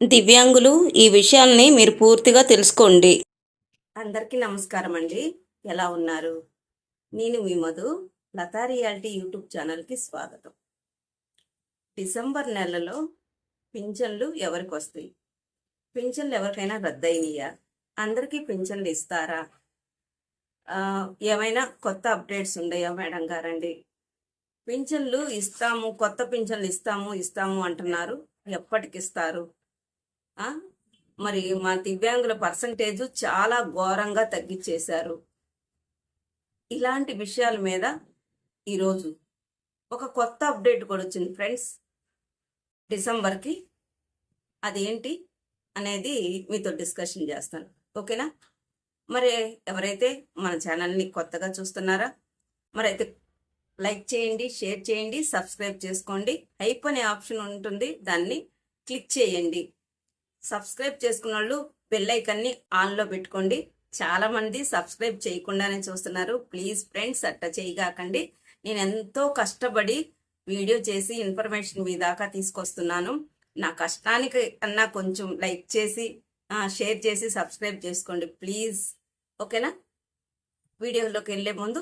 దివ్యాంగులు ఈ విషయాల్ని మీరు పూర్తిగా తెలుసుకోండి. అందరికీ నమస్కారం అండి. ఎలా ఉన్నారు? నేను మీ మధు. లతా రియాలిటీ యూట్యూబ్ ఛానల్కి స్వాగతం. డిసెంబర్ నెలలో పింఛన్లు ఎవరికి వస్తాయి? పింఛన్లు ఎవరికైనా రద్దయినాయా? అందరికీ పింఛన్లు ఇస్తారా? ఏమైనా కొత్త అప్డేట్స్ ఉన్నాయా మేడం గారండి? పింఛన్లు ఇస్తాము, కొత్త పింఛన్లు ఇస్తాము అంటున్నారు. ఎప్పటికి ఇస్తారు? మరి మా దివ్యాంగుల పర్సంటేజ్ చాలా ఘోరంగా తగ్గించేశారు. ఇలాంటి విషయాల మీద ఈరోజు ఒక కొత్త అప్డేట్ కూడా వచ్చింది ఫ్రెండ్స్. డిసెంబర్కి అదేంటి అనేది మీతో డిస్కషన్ చేస్తాను, ఓకేనా? మరి ఎవరైతే మన ఛానల్ని కొత్తగా చూస్తున్నారా, మరైతే లైక్ చేయండి, షేర్ చేయండి, సబ్స్క్రైబ్ చేసుకోండి. హైప్ అనే ఆప్షన్ ఉంటుంది, దాన్ని క్లిక్ చేయండి. సబ్స్క్రైబ్ చేసుకున్న వాళ్ళు బెల్ ఐకాన్ని ఆన్లో పెట్టుకోండి. చాలా మంది సబ్స్క్రైబ్ చేయకుండానే చూస్తున్నారు. ప్లీజ్ ఫ్రెండ్స్, అట్ట చేయగాకండి. నేను ఎంతో కష్టపడి వీడియో చేసి ఇన్ఫర్మేషన్ మీ దాకా తీసుకొస్తున్నాను. నా కష్టానికి అన్నా కొంచెం లైక్ చేసి షేర్ చేసి సబ్స్క్రైబ్ చేసుకోండి ప్లీజ్, ఓకేనా? వీడియోలోకి వెళ్ళే ముందు,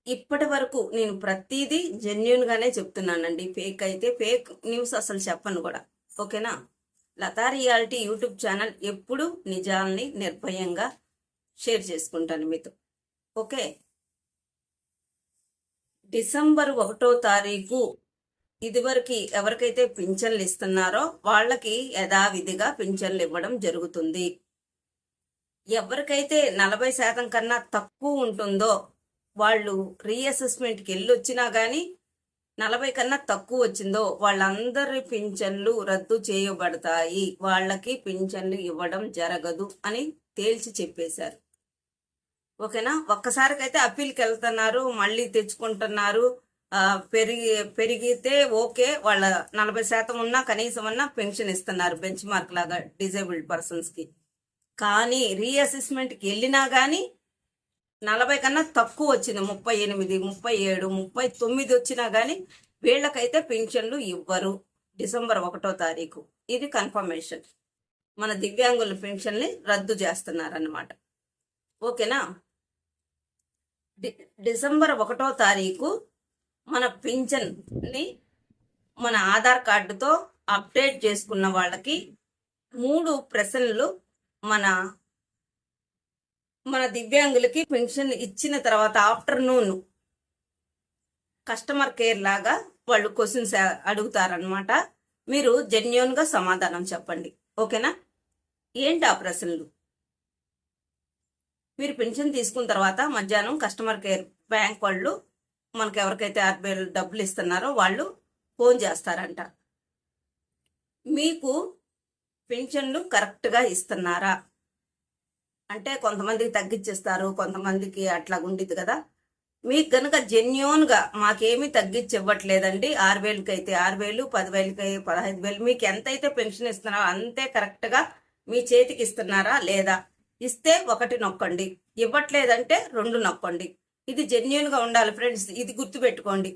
ఇప్పటి వరకు నేను ప్రతిదీ జెన్యున్గానే చెప్తున్నానండి. ఫేక్ అయితే ఫేక్ న్యూస్ అసలు చెప్పను కూడా, ఓకేనా? లతా రియాలిటీ యూట్యూబ్ ఛానల్ ఎప్పుడు నిజాల్ని నిర్భయంగా షేర్ చేసుకుంటాను మీతో, ఓకే? డిసెంబర్ 1వ తారీఖు ఇదివరకు ఎవరికైతే పింఛన్లు ఇస్తున్నారో వాళ్ళకి యథావిధిగా పింఛన్లు ఇవ్వడం జరుగుతుంది. ఎవరికైతే 40% కన్నా తక్కువ ఉంటుందో వాళ్ళు రీఅసెస్మెంట్కి వెళ్ళి వచ్చినా కానీ 40 కన్నా తక్కువ వచ్చిందో వాళ్ళందరి పింఛన్లు రద్దు చేయబడతాయి, వాళ్ళకి పింఛన్లు ఇవ్వడం జరగదు అని తేల్చి చెప్పేశారు, ఓకేనా? ఒక్కసారికైతే అప్పీల్కి వెళ్తున్నారు, మళ్ళీ తెచ్చుకుంటున్నారు. పెరిగితే ఓకే, వాళ్ళ 40% ఉన్నా కనీసం ఉన్నా పెన్షన్ ఇస్తున్నారు బెంచ్ మార్క్ లాగా డిజేబుల్డ్ పర్సన్స్కి. కానీ రీఅసెస్మెంట్కి వెళ్ళినా కానీ 40 కన్నా తక్కువ వచ్చింది, 38, 37, 39 వచ్చినా కానీ వీళ్ళకైతే పెన్షన్లు ఇవ్వరు డిసెంబర్ 1వ తారీఖు. ఇది కన్ఫర్మేషన్. మన దివ్యాంగుల పెన్షన్ని రద్దు చేస్తున్నారన్నమాట, ఓకేనా? డిసెంబర్ 1వ తారీఖు మన పింఛన్ని మన ఆధార్ కార్డుతో అప్డేట్ చేసుకున్న వాళ్ళకి 3 ప్రశ్నలు మన దివ్యాంగులకి పెన్షన్ ఇచ్చిన తర్వాత ఆఫ్టర్నూన్ కస్టమర్ కేర్ లాగా వాళ్ళు క్వశ్చన్స్ అడుగుతారనమాట. మీరు జెన్యూన్గా సమాధానం చెప్పండి, ఓకేనా? ఏంటి ఆ ప్రశ్నలు? మీరు పెన్షన్ తీసుకున్న తర్వాత మధ్యాహ్నం కస్టమర్ కేర్ బ్యాంక్ వాళ్ళు మనకు ఎవరికైతే 60,000 డబ్బులు ఇస్తున్నారో వాళ్ళు ఫోన్ చేస్తారంట. మీకు పెన్షన్లు కరెక్ట్గా ఇస్తున్నారా అంటే, కొంతమందికి తగ్గించేస్తారు, కొంతమందికి అట్లా ఉండిద్ది కదా. మీకు కనుక జెన్యూన్గా మాకేమీ తగ్గించి ఇవ్వట్లేదండి, 6,000కి అయితే 6,000, 10,000కి 15,000, మీకు ఎంతైతే పెన్షన్ ఇస్తున్నారో అంతే కరెక్ట్గా మీ చేతికి ఇస్తున్నారా లేదా? ఇస్తే 1 నొక్కండి, ఇవ్వట్లేదంటే 2 నొక్కండి. ఇది జెన్యూన్గా ఉండాలి ఫ్రెండ్స్, ఇది గుర్తుపెట్టుకోండి.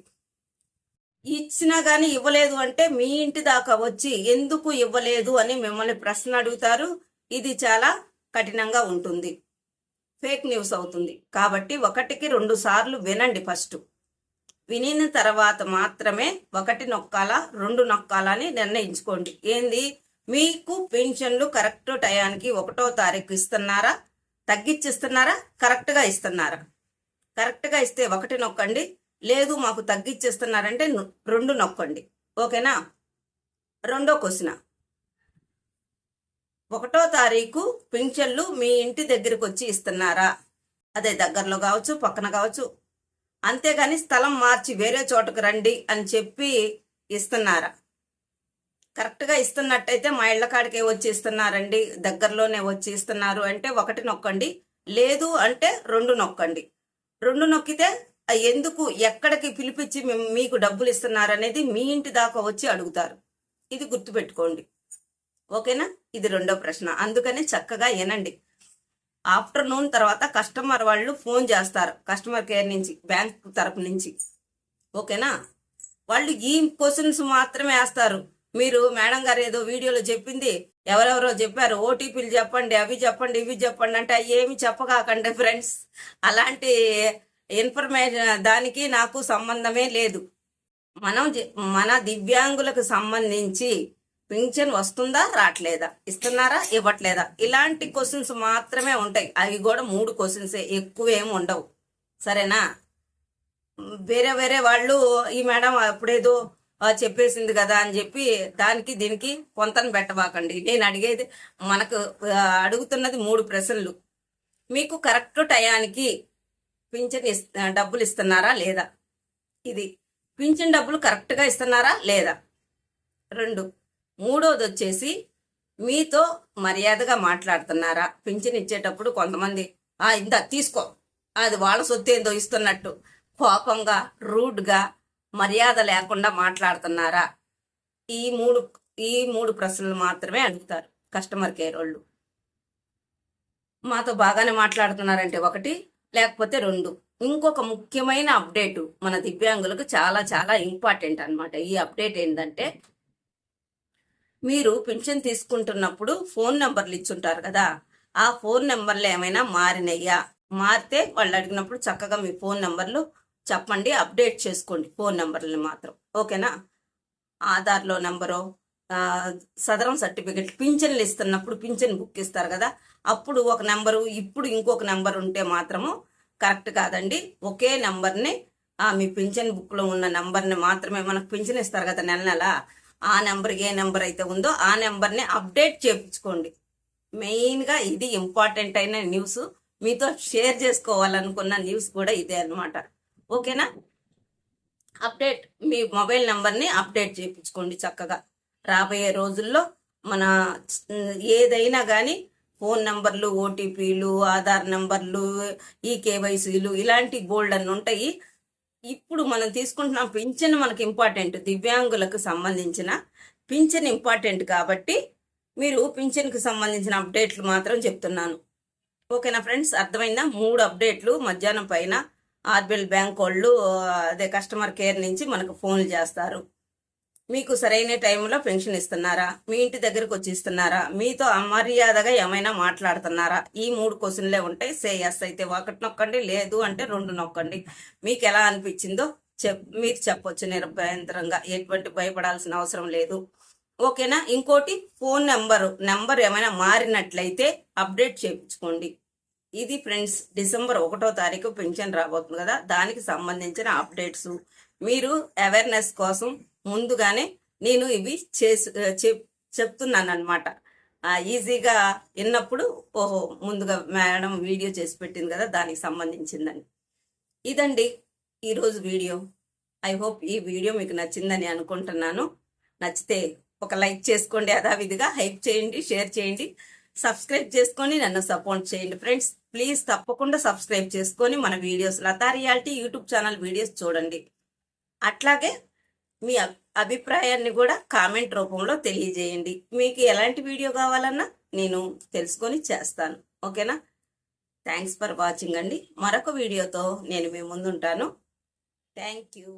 ఇచ్చినా కానీ ఇవ్వలేదు అంటే మీ ఇంటి దాకా వచ్చి ఎందుకు ఇవ్వలేదు అని మిమ్మల్ని ప్రశ్న అడుగుతారు. ఇది చాలా కఠినంగా ఉంటుంది, ఫేక్ న్యూస్ అవుతుంది. కాబట్టి 1కి 2 సార్లు వినండి. ఫస్ట్ వినిన తర్వాత మాత్రమే 1 నొక్కాలా 2 నొక్కాలా అని నిర్ణయించుకోండి. ఏంది, మీకు పెన్షన్లు కరెక్ట్ టయానికి 1వ తారీఖు ఇస్తున్నారా, తగ్గించిస్తున్నారా, కరెక్ట్గా ఇస్తున్నారా? కరెక్ట్గా ఇస్తే 1 నొక్కండి, లేదు మాకు తగ్గించిస్తున్నారంటే 2 నొక్కండి, ఓకేనా? 2వ క్వశ్చన్, 1వ తారీఖు పింఛన్లు మీ ఇంటి దగ్గరికి వచ్చి ఇస్తున్నారా? అదే దగ్గరలో కావచ్చు, పక్కన కావచ్చు, అంతేగాని స్థలం మార్చి వేరే చోటకు రండి అని చెప్పి ఇస్తున్నారా? కరెక్ట్గా ఇస్తున్నట్టయితే మా ఇళ్ల కాడికే వచ్చి ఇస్తున్నారండి, దగ్గరలోనే వచ్చి ఇస్తున్నారు అంటే 1 నొక్కండి, లేదు అంటే 2 నొక్కండి. 2 నొక్కితే ఎందుకు, ఎక్కడికి పిలిపించి మీకు డబ్బులు ఇస్తున్నారనేది మీ ఇంటి దాకా వచ్చి అడుగుతారు. ఇది గుర్తుపెట్టుకోండి, ఓకేనా? ఇది 2వ ప్రశ్న. అందుకని చక్కగా వినండి. ఆఫ్టర్నూన్ తర్వాత కస్టమర్ వాళ్ళు ఫోన్ చేస్తారు, కస్టమర్ కేర్ నుంచి, బ్యాంక్ తరపు నుంచి, ఓకేనా? వాళ్ళు ఈ క్వశ్చన్స్ మాత్రమే వేస్తారు. మీరు మేడం గారు ఏదో వీడియోలో చెప్పింది ఎవరెవరో చెప్పారు, ఓటీపీలు చెప్పండి, అవి చెప్పండి, ఇవి చెప్పండి అంటే ఏమి చెప్పకాకండి ఫ్రెండ్స్. అలాంటి ఇన్ఫర్మేషన్ దానికి నాకు సంబంధమే లేదు. మన దివ్యాంగులకు సంబంధించి పింఛన్ వస్తుందా రావట్లేదా, ఇస్తున్నారా ఇవ్వట్లేదా, ఇలాంటి క్వశ్చన్స్ మాత్రమే ఉంటాయి. అవి కూడా 3 క్వశ్చన్సే, ఎక్కువేం ఉండవు. సరేనా? వేరే వేరే వాళ్ళు ఈ మేడం అప్పుడేదో చెప్పేసింది కదా అని చెప్పి దానికి దీనికి పొంతన పెట్టబాకండి. నేను అడిగేది మనకు అడుగుతున్నది 3 ప్రశ్నలు. మీకు కరెక్ట్ టయానికి పింఛన్ డబ్బులు ఇస్తున్నారా లేదా, ఇది పింఛన్ డబ్బులు కరెక్ట్గా ఇస్తున్నారా లేదా 2. 3వది వచ్చేసి మీతో మర్యాదగా మాట్లాడుతున్నారా. పింఛన్ ఇచ్చేటప్పుడు కొంతమంది ఇంత తీసుకో, అది వాళ్ళ సొత్తు ఏందో ఇస్తున్నట్టు కోపంగా రూడ్గా మర్యాద లేకుండా మాట్లాడుతున్నారా. ఈ మూడు ప్రశ్నలు మాత్రమే అడుగుతారు కస్టమర్ కేర్ వాళ్ళు. మాతో బాగానే మాట్లాడుతున్నారంటే 1, లేకపోతే 2. ఇంకొక ముఖ్యమైన అప్డేటు మన దివ్యాంగులకు చాలా చాలా ఇంపార్టెంట్ అన్నమాట. ఈ అప్డేట్ ఏంటంటే, మీరు పింఛన్ తీసుకుంటున్నప్పుడు ఫోన్ నెంబర్లు ఇచ్చుంటారు కదా, ఆ ఫోన్ నెంబర్లు ఏమైనా మారినయ్యా, మారితే వాళ్ళు అడిగినప్పుడు చక్కగా మీ ఫోన్ నెంబర్లు చెప్పండి, అప్డేట్ చేసుకోండి ఫోన్ నెంబర్లు మాత్రం. ఓకేనా? ఆధార్లో నెంబరు, సదరం సర్టిఫికెట్, పింఛన్లు ఇస్తున్నప్పుడు పింఛన్ బుక్ ఇస్తారు కదా, అప్పుడు ఒక నెంబరు, ఇప్పుడు ఇంకొక నెంబర్ ఉంటే మాత్రము కరెక్ట్ కాదండి. ఒకే నెంబర్ని, మీ పింఛన్ బుక్లో ఉన్న నెంబర్ని మాత్రమే, మనకు పింఛన్ ఇస్తారు కదా నెల నెల, ఆ నెంబర్ ఏ నెంబర్ అయితే ఉందో ఆ నెంబర్ని అప్డేట్ చేయించుకోండి. మెయిన్గా ఇది ఇంపార్టెంట్ అయిన న్యూస్, మీతో షేర్ చేసుకోవాలనుకున్న న్యూస్ కూడా ఇదే అన్నమాట. ఓకేనా? అప్డేట్, మీ మొబైల్ నెంబర్ని అప్డేట్ చేయించుకోండి చక్కగా. రాబోయే రోజుల్లో మన ఏదైనా కానీ ఫోన్ నెంబర్లు, ఓటీపీలు, ఆధార్ నెంబర్లు, ఈ కేవైసీలు ఇలాంటి బోల్డ్ అన్ని ఉంటాయి. ఇప్పుడు మనం తీసుకుంటున్న పింఛన్ మనకి ఇంపార్టెంట్, దివ్యాంగులకు సంబంధించిన పింఛన్ ఇంపార్టెంట్ కాబట్టి మీరు పింఛన్కి సంబంధించిన అప్డేట్లు మాత్రం చెప్తున్నాను. ఓకేనా ఫ్రెండ్స్? అర్థమైందా? 3 అప్డేట్లు మధ్యాహ్నం పైన ఆర్బిఎల్ బ్యాంక్ వాళ్ళు అదే కస్టమర్ కేర్ నుంచి మనకు ఫోన్లు చేస్తారు. మీకు సరైన టైంలో పెన్షన్ ఇస్తున్నారా, మీ ఇంటి దగ్గరకు వచ్చి ఇస్తున్నారా, మీతో అమర్యాదగా ఏమైనా మాట్లాడుతున్నారా, ఈ 3 క్వశ్చన్లే ఉంటాయి. సే ఎస్ అయితే 1 నొక్కండి, లేదు అంటే 2 నొక్కండి. మీకు ఎలా అనిపించిందో మీరు చెప్పొచ్చు నిరభ్యంతరంగా, ఎటువంటి భయపడాల్సిన అవసరం లేదు. ఓకేనా? ఇంకోటి, ఫోన్ నెంబర్ ఏమైనా మారినట్లయితే అప్డేట్ చేయించుకోండి. ఇది ఫ్రెండ్స్, డిసెంబర్ 1వ తారీఖు పెన్షన్ రాబోతుంది కదా, దానికి సంబంధించిన అప్డేట్స్ మీరు అవేర్నెస్ కోసం ముందుగానే నేను ఇవి చెప్తున్నాను అనమాట. ఈజీగా విన్నప్పుడు ఓహో ముందుగా మేడం వీడియో చేసి పెట్టింది కదా దానికి సంబంధించిందని. ఇదండి ఈరోజు వీడియో. ఐ హోప్ ఈ వీడియో మీకు నచ్చిందని అనుకుంటున్నాను. నచ్చితే ఒక లైక్ చేసుకోండి, యథావిధిగా హైప్ చేయండి, షేర్ చేయండి, సబ్స్క్రైబ్ చేసుకొని నన్ను సపోర్ట్ చేయండి ఫ్రెండ్స్. ప్లీజ్ తప్పకుండా సబ్స్క్రైబ్ చేసుకొని మన videos, Latha reality YouTube channel videos చూడండి. అట్లాగే మీ అభిప్రాయాన్ని కూడా కామెంట్ రూపంలో తెలియజేయండి. మీకు ఎలాంటి వీడియో కావాలన్నా నేను తెలుసుకొని చేస్తాను. ఓకేనా? థ్యాంక్స్ ఫర్ వాచింగ్ అండి. మరొక వీడియోతో నేను మీ ముందుంటాను. Thank you.